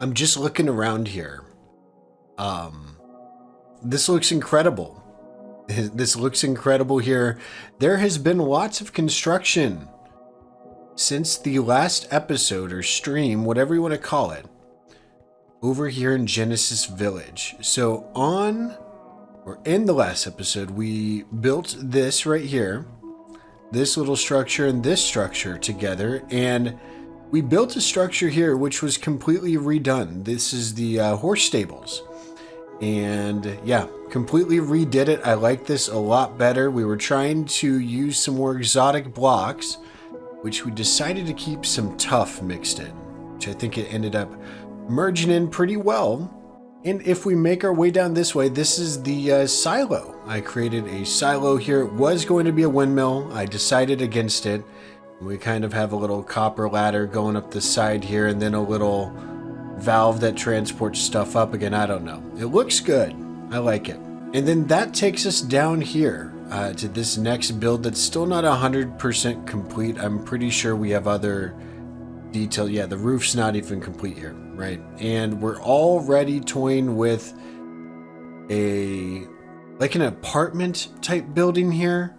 I'm just looking around here. This looks incredible. This looks incredible here. There has been lots of construction since the last episode or stream, whatever you want to call it, over here in Genesis Village. So in the last episode, we built this right here, this little structure and this structure together, and we built a structure here which was completely redone. This is the horse stables. And yeah, completely redid it. I like this a lot better. We were trying to use some more exotic blocks, which we decided to keep some tough mixed in, which I think it ended up merging in pretty well. And if we make our way down this way, this is the silo. I created a silo here. It was going to be a windmill. I decided against it. We kind of have a little copper ladder going up the side here, and then a little valve that transports stuff up. Again, I don't know. It looks good. I like it. And then that takes us down here to this next build that's still not 100% complete. I'm pretty sure we have other detail. Yeah, the roof's not even complete here, right? And we're already toying with like an apartment type building here.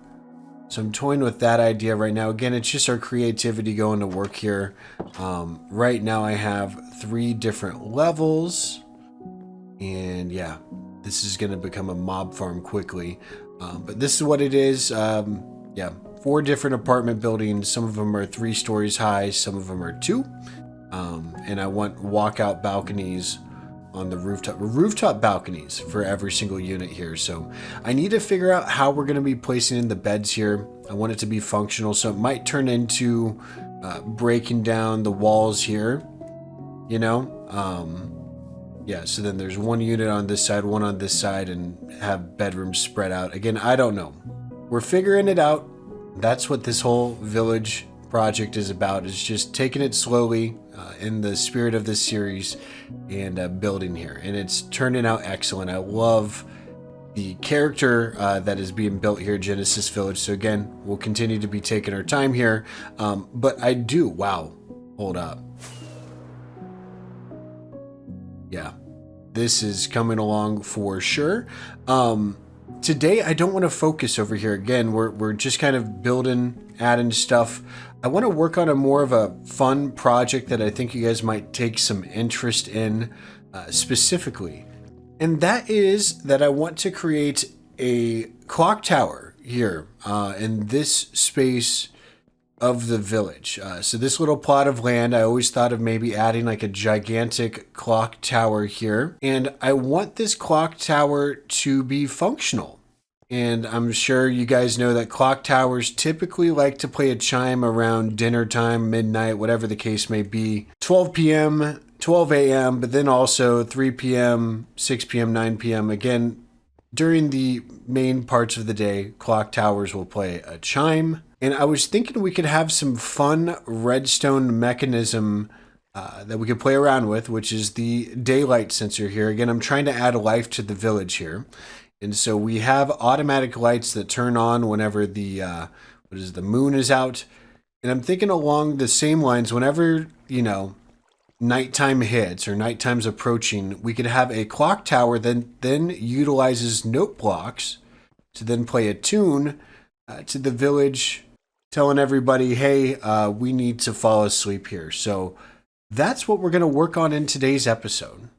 So I'm toying with that idea right now. Again, it's just our creativity going to work here. Right now I have 3 different levels. And yeah, this is going to become a mob farm quickly. But this is what it is. Yeah, 4 different apartment buildings. Some of them are 3 stories high. Some of them are 2. And I want walkout balconies on the rooftop balconies for every single unit here. So I need to figure out how we're going to be placing in the beds here. I want it to be functional, so it might turn into breaking down the walls here, you know. Yeah, so then there's 1 unit on this side, 1 on this side, and have bedrooms spread out. Again, I don't know. We're figuring it out. That's what this whole village project is about, is just taking it slowly in the spirit of this series and building here. And it's turning out excellent. I love the character that is being built here at Genesis Village. So again, we'll continue to be taking our time here. But I do, wow, hold up. Yeah, this is coming along for sure. Today, I don't want to focus over here. Again, we're just kind of building, adding stuff. I want to work on a more of a fun project that I think you guys might take some interest in specifically. And that is that I want to create a clock tower here in this space of the village. So this little plot of land, I always thought of maybe adding like a gigantic clock tower here. And I want this clock tower to be functional. And I'm sure you guys know that clock towers typically like to play a chime around dinner time, midnight, whatever the case may be. 12 p.m., 12 a.m., but then also 3 p.m., 6 p.m., 9 p.m. Again, during the main parts of the day, clock towers will play a chime. And I was thinking we could have some fun redstone mechanism that we could play around with, which is the daylight sensor here. Again, I'm trying to add life to the village here. And so we have automatic lights that turn on whenever the moon is out. And I'm thinking along the same lines, whenever, you know, nighttime hits or nighttime's approaching, we could have a clock tower that then utilizes note blocks to then play a tune to the village, telling everybody, hey, we need to fall asleep here. So that's what we're going to work on in today's episode.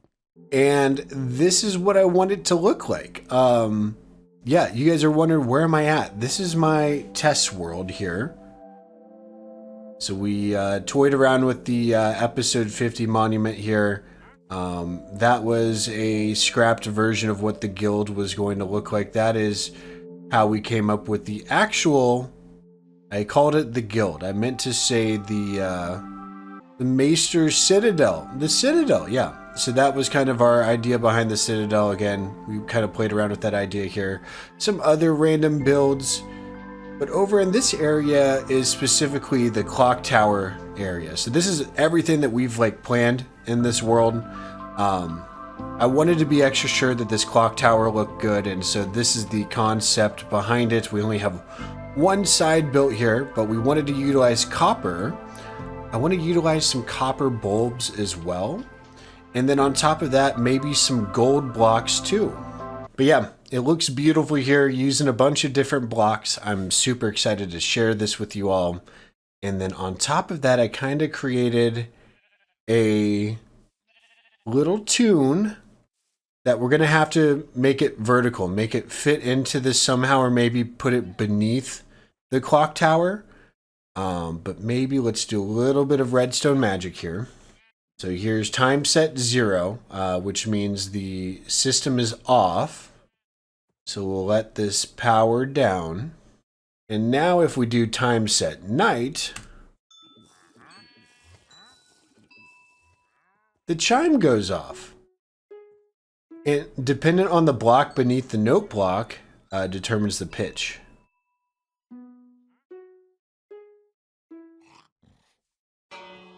And this is what I want it to look like. Yeah, you guys are wondering, where am I at? This is my test world here. So we toyed around with the episode 50 monument here. That was a scrapped version of what the guild was going to look like. That is how we came up with the actual, I called it the guild. I meant to say the Maester Citadel. The Citadel, yeah. So that was kind of our idea behind the Citadel. Again, we kind of played around with that idea here. Some other random builds. But over in this area is specifically the clock tower area. So this is everything that we've like planned in this world. I wanted to be extra sure that this clock tower looked good. And so this is the concept behind it. We only have one side built here, but we wanted to utilize copper. I want to utilize some copper bulbs as well. And then on top of that, maybe some gold blocks too. But yeah, it looks beautiful here using a bunch of different blocks. I'm super excited to share this with you all. And then on top of that, I kind of created a little tune that we're going to have to make it vertical, make it fit into this somehow, or maybe put it beneath the clock tower. But maybe let's do a little bit of redstone magic here. So here's time set 0, which means the system is off. So we'll let this power down. And now if we do time set night, the chime goes off. And dependent on the block beneath the note block, determines the pitch.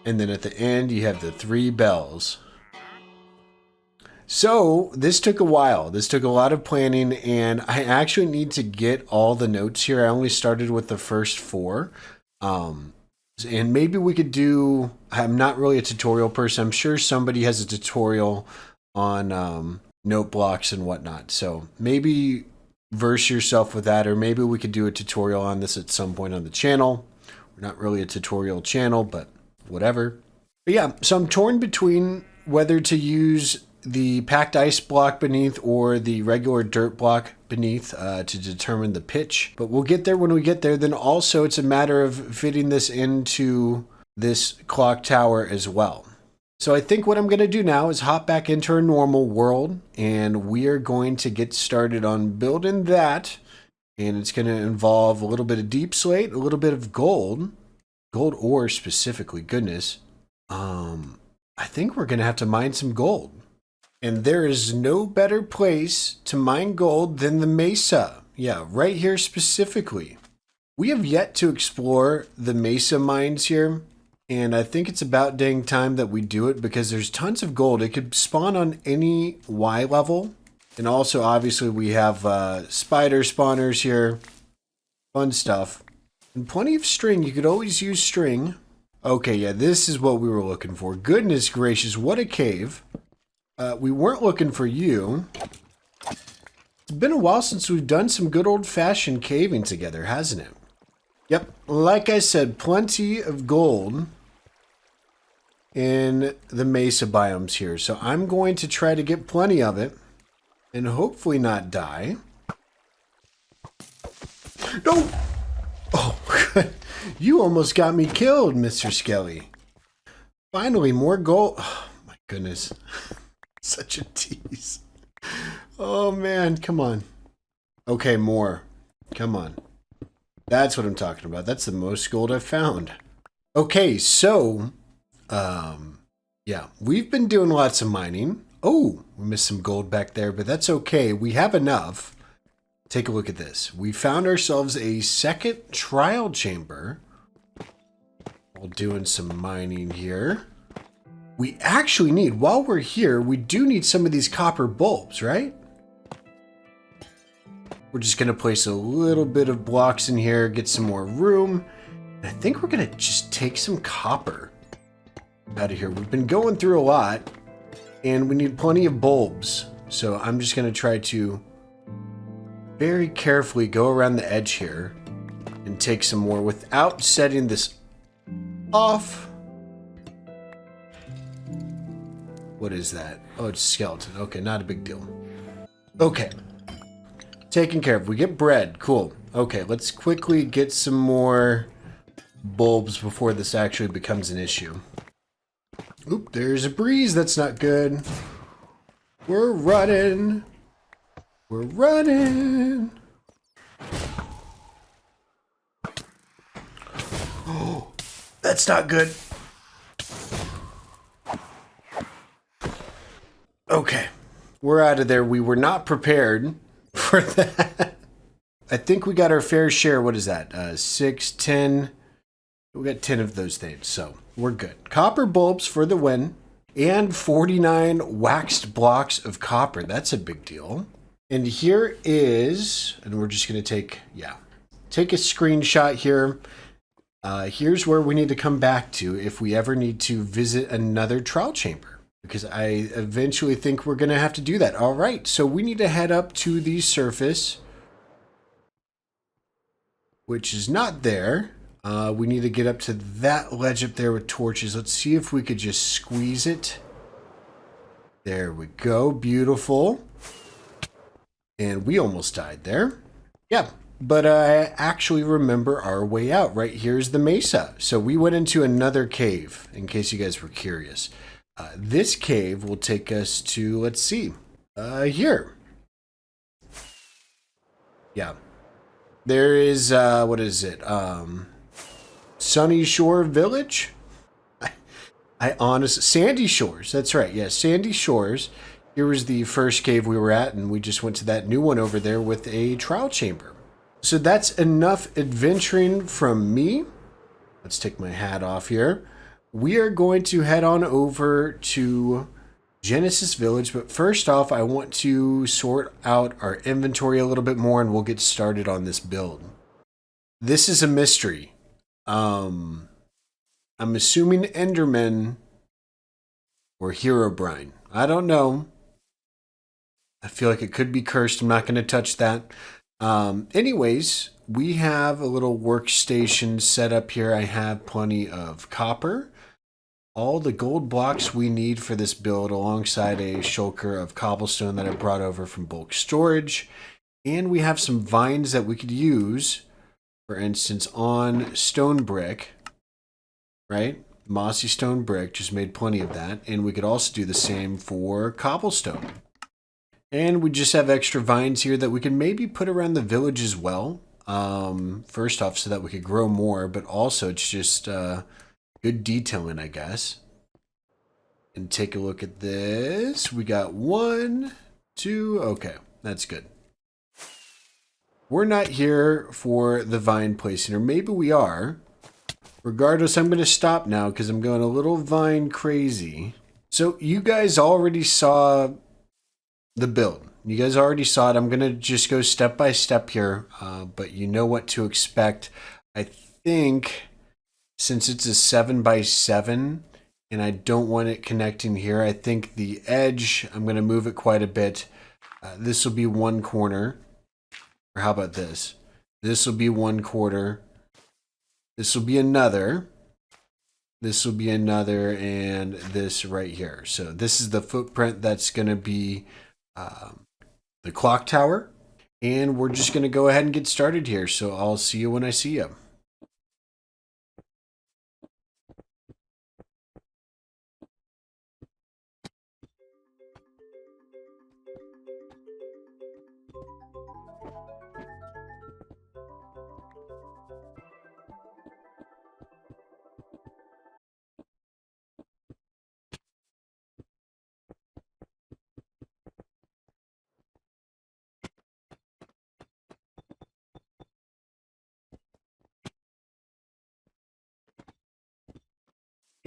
And then at the end, you have the 3 bells. So this took a while. This took a lot of planning, and I actually need to get all the notes here. I only started with the first 4. And maybe we could do, I'm not really a tutorial person. I'm sure somebody has a tutorial on note blocks and whatnot. So maybe verse yourself with that, or maybe we could do a tutorial on this at some point on the channel. We're not really a tutorial channel, but whatever. But yeah, so I'm torn between whether to use the packed ice block beneath or the regular dirt block beneath to determine the pitch. But we'll get there when we get there. Then also it's a matter of fitting this into this clock tower as well. So I think what I'm going to do now is hop back into our normal world, and we are going to get started on building that. And it's going to involve a little bit of deep slate, a little bit of gold ore specifically, goodness. I think we're going to have to mine some gold. And there is no better place to mine gold than the mesa. Yeah, right here specifically. We have yet to explore the mesa mines here, and I think it's about dang time that we do it because there's tons of gold. It could spawn on any Y level. And also, obviously, we have spider spawners here. Fun stuff. And plenty of string. You could always use string. Okay, yeah, this is what we were looking for. Goodness gracious, what a cave. We weren't looking for you. It's been a while since we've done some good old-fashioned caving together, hasn't it? Yep, like I said, plenty of gold in the mesa biomes here. So I'm going to try to get plenty of it and hopefully not die. No! Oh, you almost got me killed, Mr. Skelly. Finally, more gold. Oh, my goodness. Such a tease. Oh, man. Come on. Okay, more. Come on. That's what I'm talking about. That's the most gold I've found. Okay, so, yeah, we've been doing lots of mining. Oh, we missed some gold back there, but that's okay. We have enough. Take a look at this. We found ourselves a second trial chamber while doing some mining here. We actually need, while we're here, we do need some of these copper bulbs, right? We're just going to place a little bit of blocks in here, get some more room. And I think we're going to just take some copper out of here. We've been going through a lot, and we need plenty of bulbs. So I'm just going to try to very carefully go around the edge here and take some more without setting this off. What is that? Oh, it's a skeleton. Okay, not a big deal. Okay. Taken care of. We get bread. Cool. Okay, let's quickly get some more bulbs before this actually becomes an issue. Oop, there's a breeze. That's not good. We're running. We're running. Oh, that's not good. Okay, we're out of there. We were not prepared for that. I think we got our fair share. What is that? 6, 10. We got 10 of those things, so we're good. Copper bulbs for the win. And 49 waxed blocks of copper. That's a big deal. And here is, and we're just going to take a screenshot here. Here's where we need to come back to if we ever need to visit another trial chamber. because I eventually think we're going to have to do that. All right, so we need to head up to the surface, which is not there. We need to get up to that ledge up there with torches. Let's see if we could just squeeze it. There we go. Beautiful. And we almost died there. Yeah, but I actually remember our way out. Right here's the mesa. So we went into another cave, in case you guys were curious. This cave will take us to, let's see, here. Yeah. There is, what is it? Sunny Shore Village? I honestly, Sandy Shores, that's right. Yeah, Sandy Shores. Here was the first cave we were at, and we just went to that new one over there with a trial chamber. So that's enough adventuring from me. Let's take my hat off here. We are going to head on over to Genesis Village, but first off, I want to sort out our inventory a little bit more, and we'll get started on this build. This is a mystery. I'm assuming Enderman or Herobrine. I don't know. I feel like it could be cursed. I'm not going to touch that. Anyways, we have a little workstation set up here. I have plenty of copper. All the gold blocks we need for this build, alongside a shulker of cobblestone that I brought over from bulk storage. And we have some vines that we could use, for instance, on stone brick, right? Mossy stone brick, just made plenty of that. And we could also do the same for cobblestone. And we just have extra vines here that we can maybe put around the village as well. First off, so that we could grow more, but also it's just good detailing, I guess. And take a look at this. We got 1, 2, okay, that's good. We're not here for the vine placing, or maybe we are. Regardless, I'm going to stop now because I'm going a little vine crazy. So you guys already saw the build. You guys already saw it. I'm going to just go step by step here, but you know what to expect. I think since it's a 7x7 and I don't want it connecting here, I think the edge, I'm going to move it quite a bit. This will be one corner. Or how about this? This will be one quarter. This will be another. This will be another, and this right here. So this is the footprint that's going to be the clock tower. And we're just going to go ahead and get started here. So I'll see you when I see you.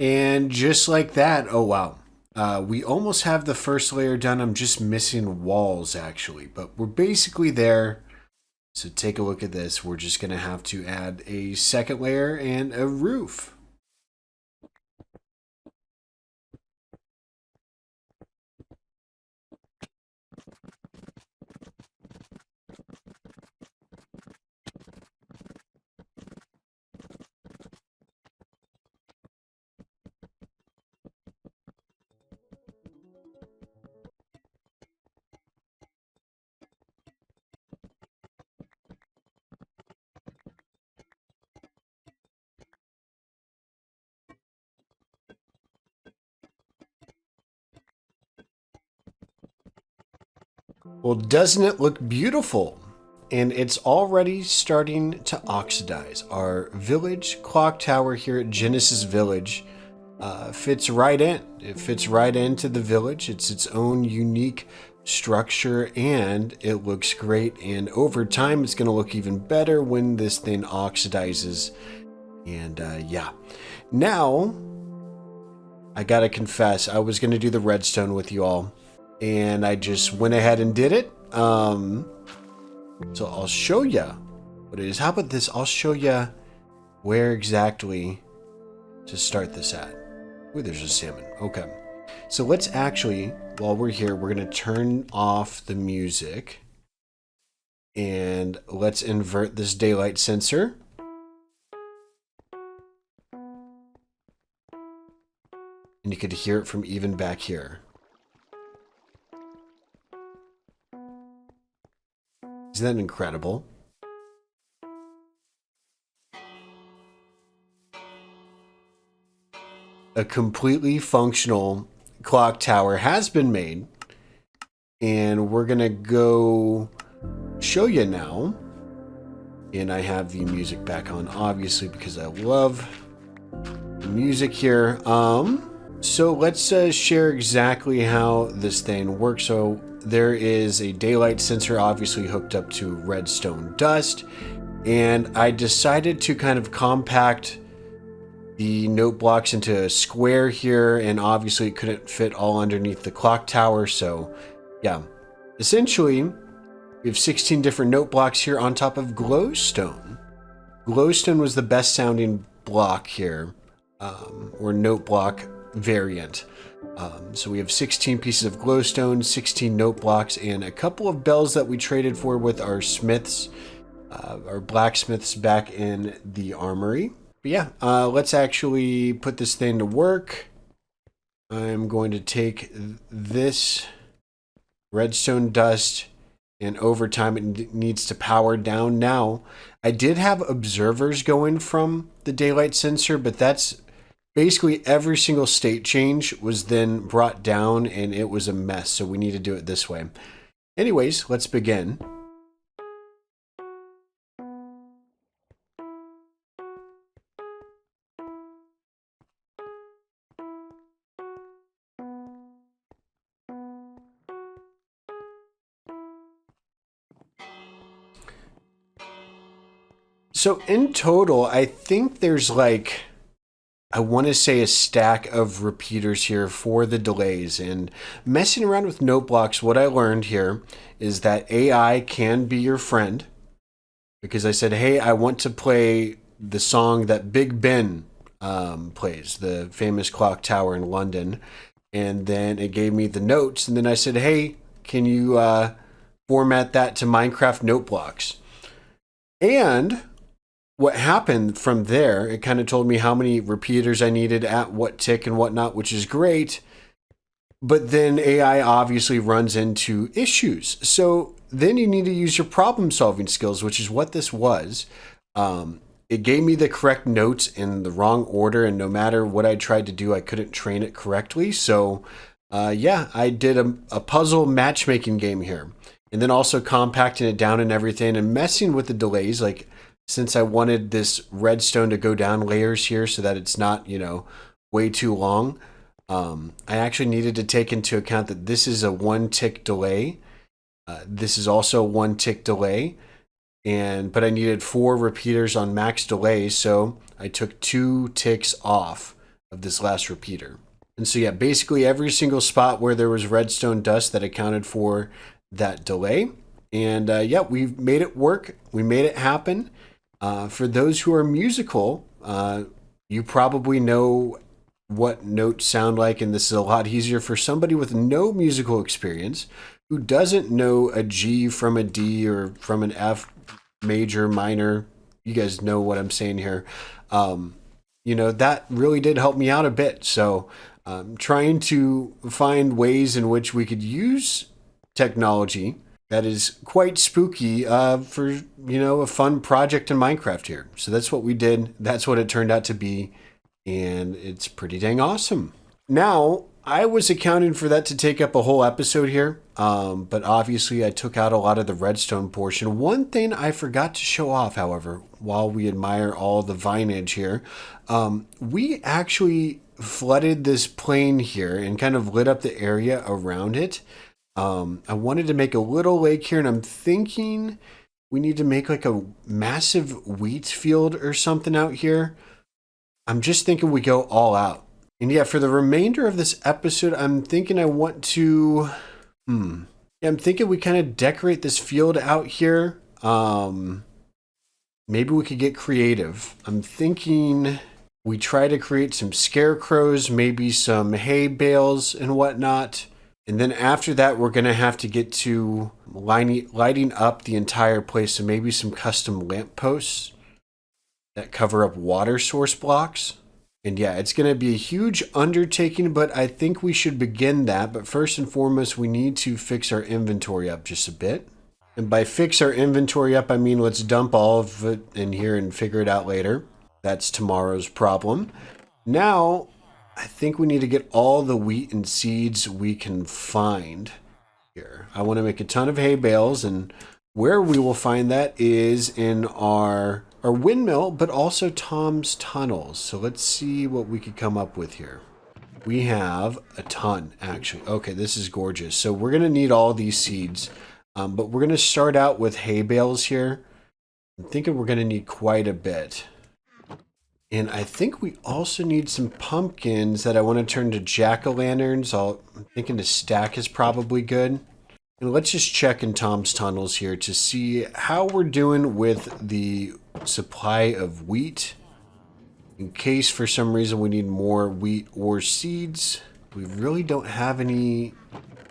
And just like that, oh wow. We almost have the first layer done. I'm just missing walls actually, but we're basically there. So take a look at this. We're just going to have to add a second layer and a roof. Well, doesn't it look beautiful? And it's already starting to oxidize. Our village clock tower here at Genesis Village fits right in. It fits right into the village. It's its own unique structure, and it looks great. And over time, it's going to look even better when this thing oxidizes. And yeah. Now, I got to confess, I was going to do the redstone with you all, and I just went ahead and did it. So I'll show you what it is. How about this? I'll show you where exactly to start this at. Ooh, there's a salmon. Okay. So let's actually, while we're here, we're going to turn off the music. And let's invert this daylight sensor. And you could hear it from even back here. Isn't that incredible? A completely functional clock tower has been made. And we're going to go show you now. And I have the music back on, obviously, because I love the music here. So let's share exactly how this thing works. So there is a daylight sensor obviously hooked up to redstone dust. And I decided to kind of compact the note blocks into a square here. And obviously it couldn't fit all underneath the clock tower. So yeah, essentially we have 16 different note blocks here on top of glowstone. Glowstone was the best sounding block here, or note block variant. So we have 16 pieces of glowstone, 16 note blocks, and a couple of bells that we traded for with our smiths, our blacksmiths back in the armory. But yeah, let's actually put this thing to work. I'm going to take this redstone dust, and over time it needs to power down. Now, I did have observers going from the daylight sensor, but that's basically every single state change was then brought down and it was a mess. So we need to do it this way. Anyways, let's begin. So in total, I think there's like, I want to say a stack of repeaters here for the delays. And messing around with note blocks, what I learned here is that AI can be your friend. Because I said, hey, I want to play the song that Big Ben plays, the famous clock tower in London. And then it gave me the notes. And then I said, hey, can you format that to Minecraft note blocks? And what happened from there, it kind of told me how many repeaters I needed at what tick and whatnot, which is great. But then AI obviously runs into issues. So then you need to use your problem solving skills, which is what this was. It gave me the correct notes in the wrong order, and no matter what I tried to do, I couldn't train it correctly. So yeah, I did a puzzle matchmaking game here. And then also compacting it down and everything and messing with the delays. Like, since I wanted this redstone to go down layers here so that it's not, way too long, I actually needed to take into account that this is a 1 tick delay. This is also a 1 tick delay. But I needed 4 repeaters on max delay, so I took 2 ticks off of this last repeater. And so yeah, basically every single spot where there was redstone dust that accounted for that delay. And yeah, we made it work. We made it happen. For those who are musical, you probably know what notes sound like, and this is a lot easier for somebody with no musical experience who doesn't know a G from a D or from an F major, minor. You guys know what I'm saying here. That really did help me out a bit. So trying to find ways in which we could use technology that is quite spooky for, a fun project in Minecraft here. So that's what we did. That's what it turned out to be. And it's pretty dang awesome. Now, I was accounting for that to take up a whole episode here. But obviously I took out a lot of the redstone portion. One thing I forgot to show off, however, while we admire all the vinage here, we actually flooded this plain here and kind of lit up the area around it. I wanted to make a little lake here, and I'm thinking we need to make like a massive wheat field or something out here. I'm just thinking we go all out. And yeah, for the remainder of this episode, I'm thinking I want to, yeah, I'm thinking we kind of decorate this field out here. Maybe we could get creative. I'm thinking We try to create some scarecrows, maybe some hay bales and whatnot. And then after that, we're going to have to get to lighting up the entire place. So maybe some custom lampposts that cover up water source blocks. And yeah, it's going to be a huge undertaking, but I think we should begin that. But first and foremost, we need to fix our inventory up just a bit. And by fix our inventory up, I mean let's dump all of it in here and figure it out later. That's tomorrow's problem. Now, I think we need to get all the wheat and seeds we can find here. I want to make a ton of hay bales, and where we will find that is in our windmill, but also Tom's tunnels. So let's see what we could come up with here. We have a ton, actually. Okay, this is gorgeous. So we're going to need all these seeds, but we're going to start out with hay bales here. I'm thinking we're going to need quite a bit. And I think we also need some pumpkins that I want to turn to jack-o'-lanterns. I'm thinking a stack is probably good. And let's just check in Tom's tunnels here to see how we're doing with the supply of wheat. In case for some reason we need more wheat or seeds. We really don't have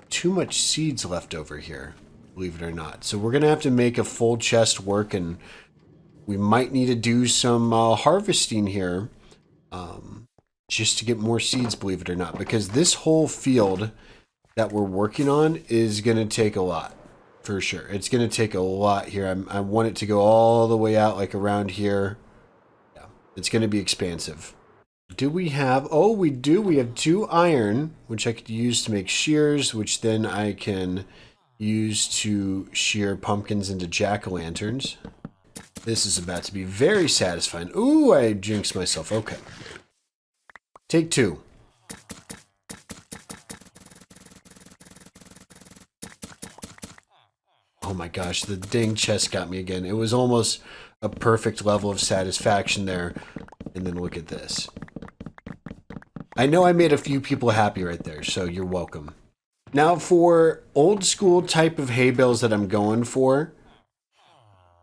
too much seeds left over here, believe it or not. So we're going to have to make a full chest work, and we might need to do some harvesting here just to get more seeds, believe it or not, because this whole field that we're working on is going to take a lot, for sure. It's going to take a lot here. I want it to go all the way out, like around here. Yeah, it's going to be expansive. Do we have... Oh, we do. We have 2 iron, which I could use to make shears, which then I can use to shear pumpkins into jack-o'-lanterns. This is about to be very satisfying. Ooh, I jinxed myself. Okay. Take 2. Oh my gosh, the dang chest got me again. It was almost a perfect level of satisfaction there. And then look at this. I know I made a few people happy right there, so you're welcome. Now for old school type of hay bales that I'm going for,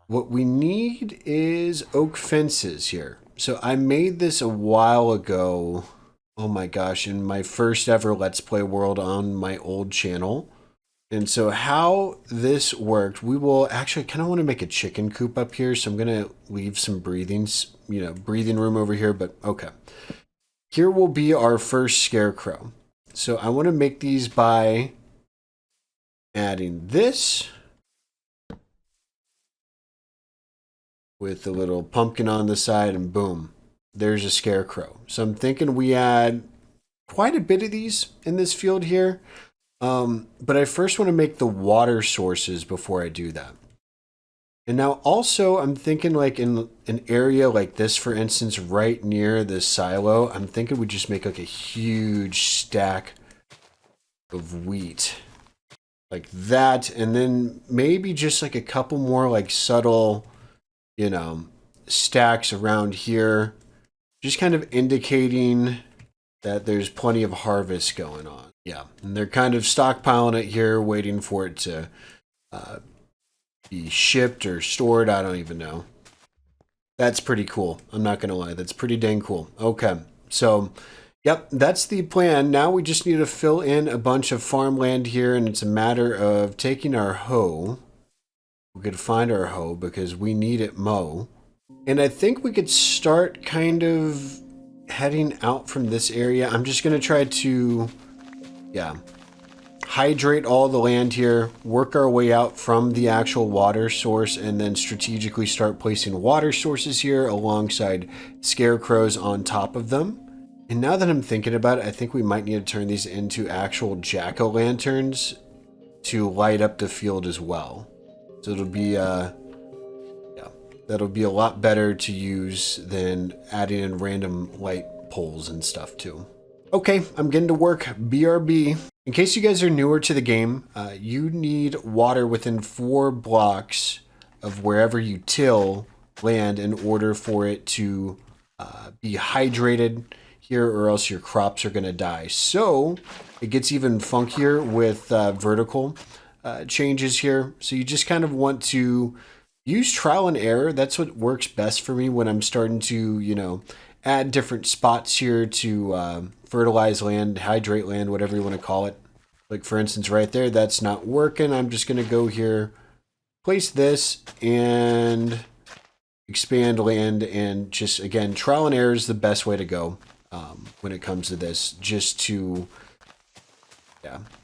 what we need is oak fences here. So I made this a while ago. Oh my gosh, in my first ever Let's Play world on my old channel. And so how this worked, we will actually kind of want to make a chicken coop up here. So I'm going to leave some breathing room over here, but okay. Here will be our first scarecrow. So I want to make these by adding this with a little pumpkin on the side, and boom, there's a scarecrow. So I'm thinking we add quite a bit of these in this field here. But I first want to make the water sources before I do that. And now also I'm thinking like in an area like this, for instance, right near this silo, I'm thinking we just make like a huge stack of wheat like that. And then maybe just like a couple more like subtle, stacks around here, just kind of indicating that there's plenty of harvest going on. Yeah, and they're kind of stockpiling it here, waiting for it to be shipped or stored. I don't even know. That's pretty cool. I'm not going to lie. That's pretty dang cool. Okay, so, yep, that's the plan. Now we just need to fill in a bunch of farmland here, and it's a matter of taking our hoe. We could find our hoe because we need it mow. And I think we could start kind of heading out from this area. I'm just going to try to... hydrate all the land here, work our way out from the actual water source, and then strategically start placing water sources here alongside scarecrows on top of them. And now that I'm thinking about it, I think we might need to turn these into actual jack-o'-lanterns to light up the field as well. So it'll be, that'll be a lot better to use than adding in random light poles and stuff too. Okay, I'm getting to work. BRB. In case you guys are newer to the game, you need water within 4 blocks of wherever you till land in order for it to be hydrated here, or else your crops are going to die. So it gets even funkier with vertical changes here. So you just kind of want to use trial and error. That's what works best for me when I'm starting to, add different spots here to fertilize land, hydrate land, whatever you want to call it. Like for instance, right there, that's not working. I'm just going to go here, place this, and expand land, and just, again, trial and error is the best way to go when it comes to this, just to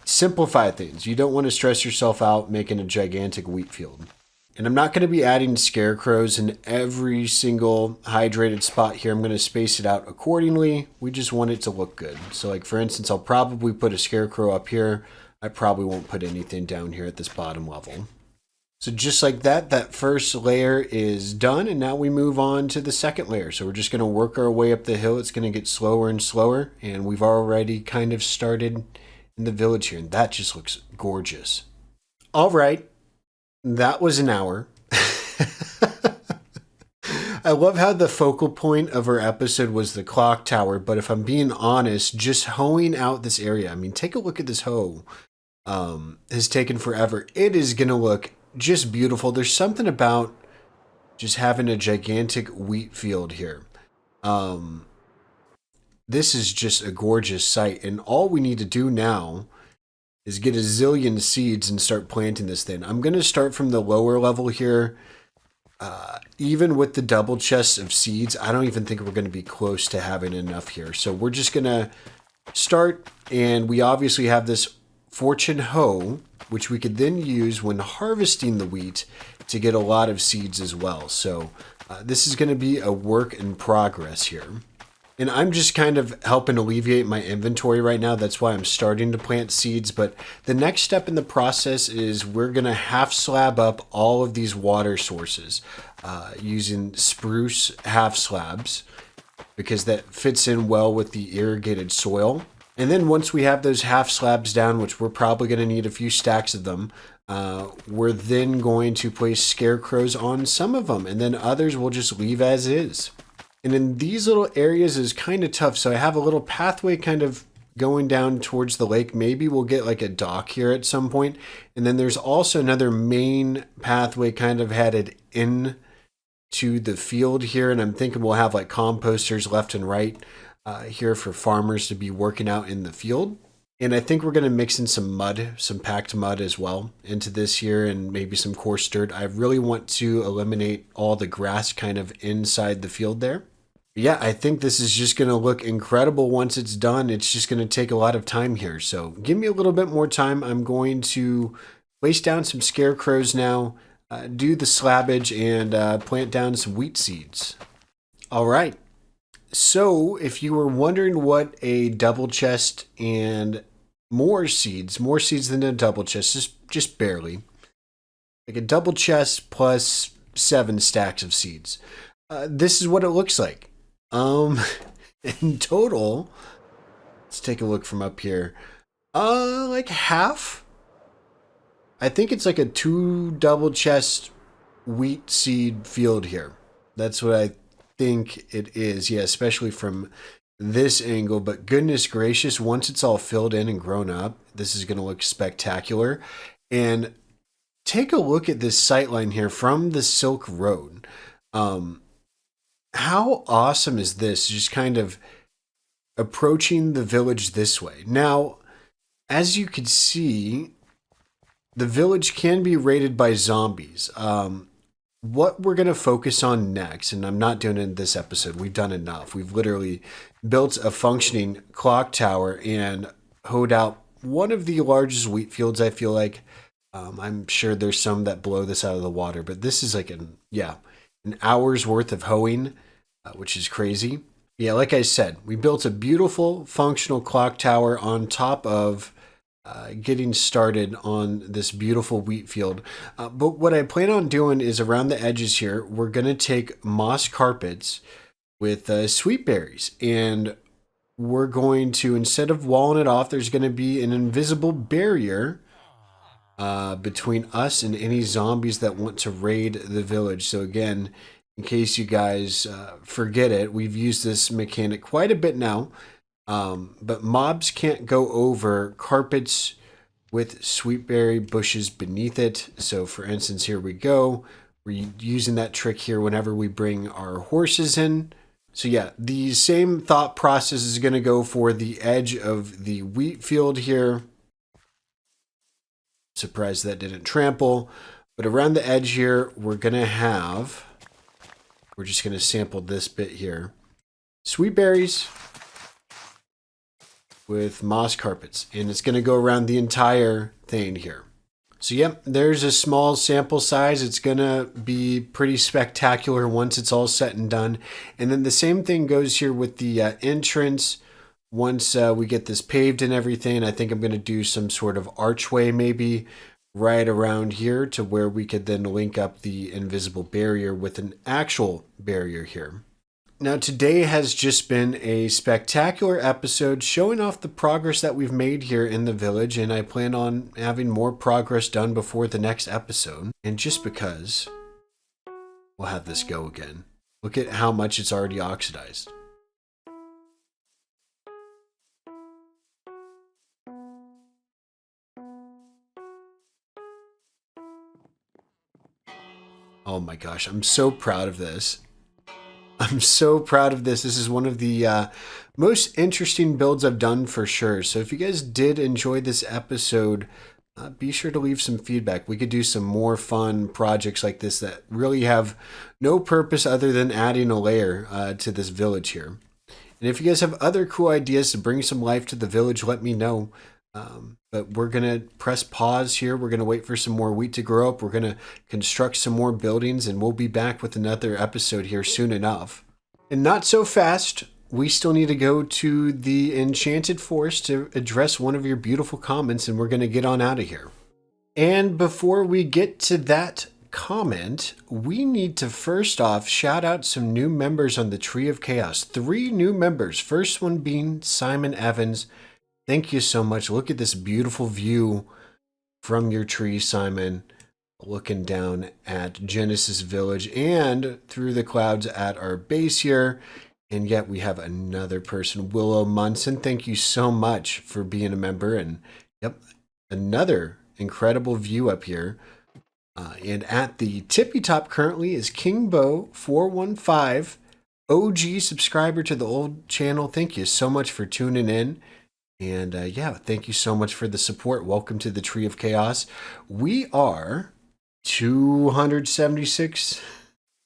simplify things. You don't want to stress yourself out making a gigantic wheat field. And I'm not going to be adding scarecrows in every single hydrated spot here. I'm going to space it out accordingly. We just want it to look good. So like for instance, I'll probably put a scarecrow up here. I probably won't put anything down here at this bottom level. So just like that, that first layer is done, and now we move on to the second layer. So we're just going to work our way up the hill. It's going to get slower and slower, and we've already kind of started in the village here, and that just looks gorgeous. All right, that was an hour. I love how the focal point of our episode was the clock tower, but if I'm being honest, just hoeing out this area, I mean, take a look at this hoe. Has taken forever. It is going to look just beautiful. There's something about just having a gigantic wheat field here. This is just a gorgeous sight, and all we need to do now is get a zillion seeds and start planting this thing. I'm going to start from the lower level here. Even with the double chests of seeds, I don't even think we're going to be close to having enough here. So we're just going to start, and we obviously have this fortune hoe, which we could then use when harvesting the wheat to get a lot of seeds as well. So this is going to be a work in progress here. And I'm just kind of helping alleviate my inventory right now. That's why I'm starting to plant seeds. But the next step in the process is we're going to half slab up all of these water sources using spruce half slabs, because that fits in well with the irrigated soil. And then once we have those half slabs down, which we're probably going to need a few stacks of them, we're then going to place scarecrows on some of them, and then others we'll just leave as is. And in these little areas is kind of tough. So I have a little pathway kind of going down towards the lake. Maybe we'll get like a dock here at some point. And then there's also another main pathway kind of headed in to the field here. And I'm thinking we'll have like composters left and right here for farmers to be working out in the field. And I think we're going to mix in some mud, some packed mud as well into this here, and maybe some coarse dirt. I really want to eliminate all the grass kind of inside the field there. Yeah, I think this is just going to look incredible once it's done. It's just going to take a lot of time here. So give me a little bit more time. I'm going to place down some scarecrows now, do the slabbage, and plant down some wheat seeds. All right. So if you were wondering what a double chest and more seeds than a double chest, just barely. Like a double chest plus 7 stacks of seeds. This is what it looks like. In total, let's take a look from up here. Like half. I think it's like a 2 double chest wheat seed field here. That's what I think it is. Yeah, especially from this angle. But goodness gracious, once it's all filled in and grown up, this is going to look spectacular. And take a look at this sightline here from the Silk Road. How awesome is this? Just kind of approaching the village this way. Now, as you can see, the village can be raided by zombies. What we're going to focus on next, and I'm not doing it in this episode, we've done enough. We've literally built a functioning clock tower and hoed out one of the largest wheat fields, I feel like. I'm sure there's some that blow this out of the water, but this is like an hour's worth of hoeing, which is crazy. Yeah, like I said, we built a beautiful functional clock tower on top of getting started on this beautiful wheat field. But what I plan on doing is around the edges here, we're going to take moss carpets with sweet berries, and we're going to, instead of walling it off, there's going to be an invisible barrier between us and any zombies that want to raid the village. So again, in case you guys forget it, we've used this mechanic quite a bit now. But mobs can't go over carpets with sweetberry bushes beneath it. So for instance, here we go. We're using that trick here whenever we bring our horses in. So yeah, the same thought process is going to go for the edge of the wheat field here. Surprised that didn't trample. But around the edge here, we're just going to sample this bit here. Sweet berries with moss carpets. And it's going to go around the entire thing here. So yep, there's a small sample size. It's going to be pretty spectacular once it's all said and done. And then the same thing goes here with the entrance. Once we get this paved and everything, I think I'm going to do some sort of archway maybe right around here to where we could then link up the invisible barrier with an actual barrier here. Now, today has just been a spectacular episode showing off the progress that we've made here in the village, and I plan on having more progress done before the next episode. And just because, we'll have this go again. Look at how much it's already oxidized. Oh my gosh, I'm so proud of this. I'm so proud of this. This is one of the most interesting builds I've done for sure. So if you guys did enjoy this episode, be sure to leave some feedback. We could do some more fun projects like this that really have no purpose other than adding a layer to this village here. And if you guys have other cool ideas to bring some life to the village, let me know. But we're going to press pause here. We're going to wait for some more wheat to grow up. We're going to construct some more buildings, and we'll be back with another episode here soon enough. And not so fast. We still need to go to the Enchanted Forest to address one of your beautiful comments, and we're going to get on out of here. And before we get to that comment, we need to first off shout out some new members on the Tree of Chaos. 3 new members. First one being Simon Evans. Thank you so much. Look at this beautiful view from your tree, Simon, looking down at Genesis Village and through the clouds at our base here. And yet we have another person, Willow Munson. Thank you so much for being a member. And yep, another incredible view up here. And at the tippy top currently is KingBo415, OG subscriber to the old channel. Thank you so much for tuning in. And yeah, thank you so much for the support. Welcome to the Tree of Chaos. We are 276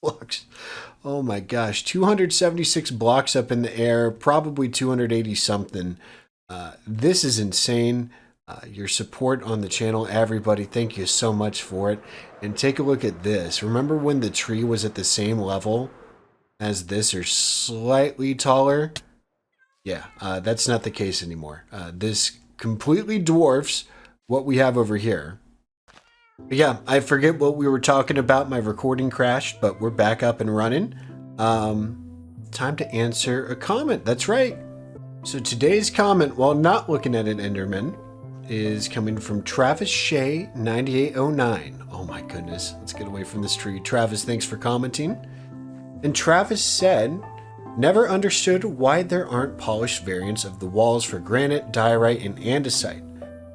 blocks. Oh my gosh, 276 blocks up in the air, probably 280 something. This is insane. Your support on the channel, everybody, thank you so much for it. And take a look at this. Remember when the tree was at the same level as this or slightly taller? Yeah, that's not the case anymore. This completely dwarfs what we have over here. But yeah, I forget what we were talking about. My recording crashed, but we're back up and running. Time to answer a comment. That's right. So today's comment, while not looking at an Enderman, is coming from Travis Shea 9809. Oh my goodness. Let's get away from this tree. Travis, thanks for commenting. And Travis said, never understood why there aren't polished variants of the walls for granite, diorite, and andesite.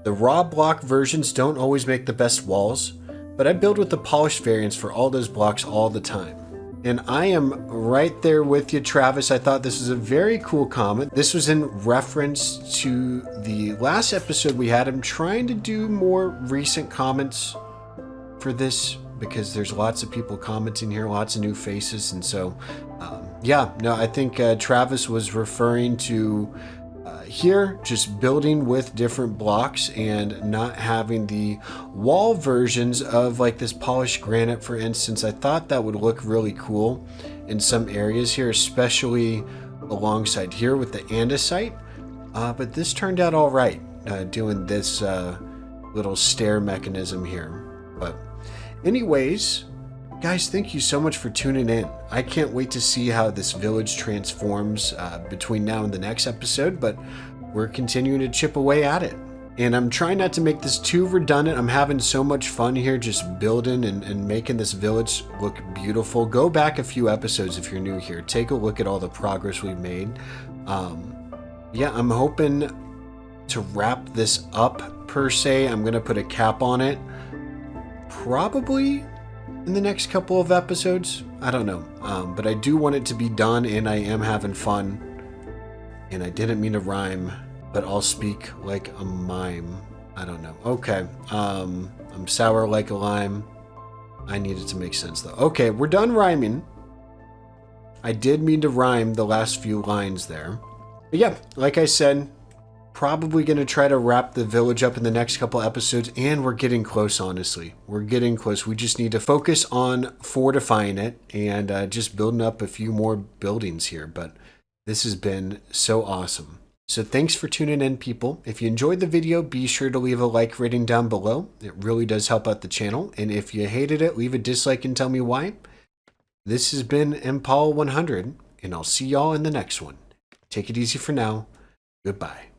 The raw block versions don't always make the best walls, but I build with the polished variants for all those blocks all the time. And I am right there with you, Travis. I thought this was a very cool comment. This was in reference to the last episode we had. I'm trying to do more recent comments for this because there's lots of people commenting here, lots of new faces. And so, yeah, no, I think Travis was referring to here just building with different blocks and not having the wall versions of like this polished granite, for instance. I thought that would look really cool in some areas here, especially alongside here with the andesite. But this turned out all right, doing this little stair mechanism here. But anyways, guys, thank you so much for tuning in. I can't wait to see how this village transforms between now and the next episode, but we're continuing to chip away at it. And I'm trying not to make this too redundant. I'm having so much fun here just building and making this village look beautiful. Go back a few episodes if you're new here. Take a look at all the progress we've made. Yeah, I'm hoping to wrap this up per se. I'm going to put a cap on it. Probably in the next couple of episodes. I don't know. But I do want it to be done, and I am having fun. And I didn't mean to rhyme, but I'll speak like a mime. I don't know. Okay. I'm sour like a lime. I needed to make sense, though. Okay, we're done rhyming. I did mean to rhyme the last few lines there. But yeah, like I said, probably going to try to wrap the village up in the next couple episodes, and we're getting close, honestly. We're getting close. We just need to focus on fortifying it and just building up a few more buildings here. But this has been so awesome. So thanks for tuning in, people. If you enjoyed the video, be sure to leave a like rating down below. It really does help out the channel. And if you hated it, leave a dislike and tell me why. This has been Impala 100, and I'll see y'all in the next one. Take it easy for now. Goodbye.